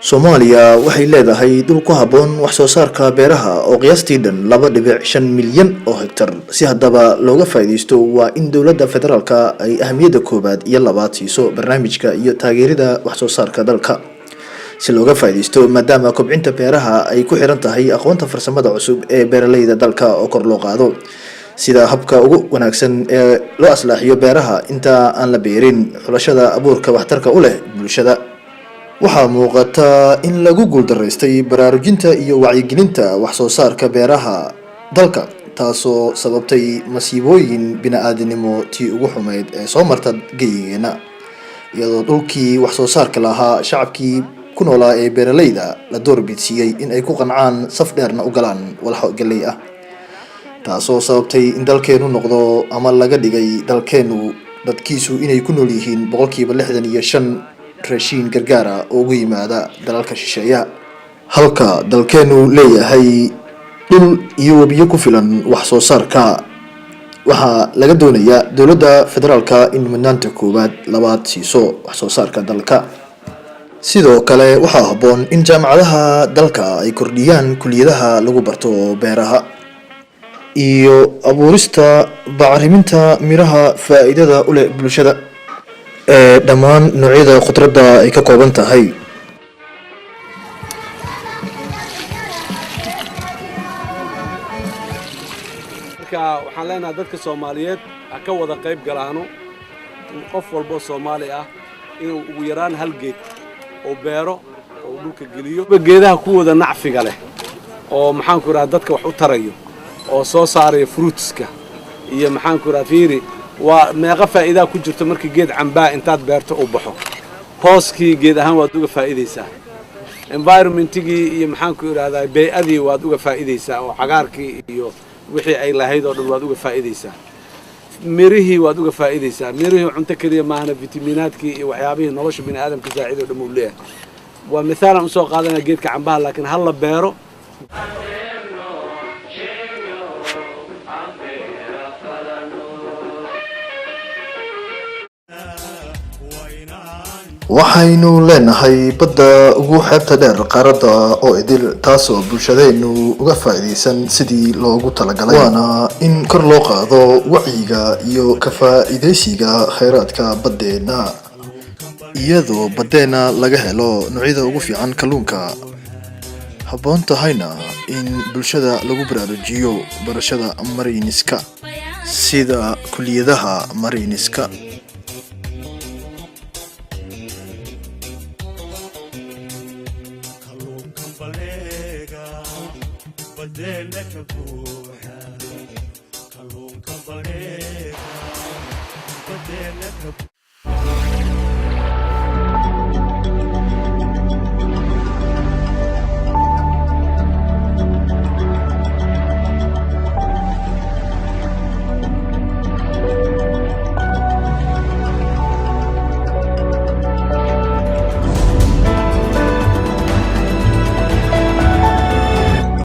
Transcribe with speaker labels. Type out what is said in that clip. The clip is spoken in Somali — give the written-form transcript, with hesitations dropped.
Speaker 1: Soomaaliya waxay leedahay dhul ku haboon wax soo saarka beeraha oo qiyaastii dhan 2.5 milyan oo hektar. Si haddaba looga faa'iideysto waa in dowladda federaalka ay ahamiyadda koobaad iyo labaad siiso barnaamijka iyo taageerida wax soo saarka dalka. Si looga faa'iideysto maadaama kobcinta beeraha ay ku xiran tahay aqoonta farsamada cusub ee beeralayda dalka oo kor loo qaado. Sida habka ugu wanaagsan ee loo aslaaxiyo beeraha inta aan la beerin, xulashada abuurka waxtarka u leh bulshada. Waxaa muuqata in lagu guuldareystay baraarujinta iyo wacyigelinta wax soo saarka beeraha dalka, taasoo sababtay masiibooyin bini'aadanimo tii ugu xumeyd ee soo marta geyigeena, iyadoo dhulkii wax soo saarka lahaa shacabkii ku noolaa ee beeralayda la doorbidsiiyey in ay ku qancaan saf dheerna u galaan walxo galey ah, taasoo sababtay in dalkeenu noqdo ama laga dhigay dalkeenu dadkiisu inay ku nool yihiin 65% raashin gargaara oo ugu yimaada dalalka shisheeyaha, halka dalkeenu leeyahay dhul iyo wabiyo ku filan wax soo saarka. Waxaa laga doonayaa dowladda federaalka in mudnaanta koowaad labaad siiso wax soo saarka dalka. Sidoo kale waxaa habboon in jaamacadaha dalka ay kordhiyaan kulliyadaha lagu barto beeraha iyo abuurista bacriminta miraha faa'iidada u leh bulshada ee dhammaan noocyada khudradda ay ka kooban tahay.
Speaker 2: waxaan leenahay dadka Soomaaliyeed ha ka wada qayb galaano qof walba Soomaali ah inuu ugu yaraan hal geed oo beero oo dhulka geliyo geedaha ku wada nacfiga leh oo maxaan ku raad dadka wax u tarayo oo soo saarayo fruitska iyo maxaan ku raad fiiri waa meeqa faa'iido ku jirto markii geed camba intaad beerto oo baxo hooskii geed ahaan waad uga faa'iideysaa environmentigii iyo maxaan ku iraahdaa bay'adii waad uga faa'iideysaa oo cagaarkii iyo wixii ay lahayd oo dhan waad uga faa'iideysaa mirihii waad uga faa'iideysaa mirihii cunto kaliya maahna fitamiinaadkii iyo waxyaabihii nolosha bini'aadamka saacido dhan uu leeyahay waa midalan u soo qaadanaa geedka cambaha laakiin hal la beero
Speaker 1: waxaynu leenahay badda ugu xeebta dheer qaaradda oo idil, taasoo bulshadeenu uga faa'iideysan sidii loogu talagalay, waana in kor loo qaado wacyiga iyo ka faa'iideysiga kheyraadka baddeena, iyadoo baddeena laga helo noocyada ugu fiican kalluunka. Habboon tahayna in bulshada lagu baraarujiyo barashada mariniska sida kulliyadaha mariniska.
Speaker 3: بدل لك بوحة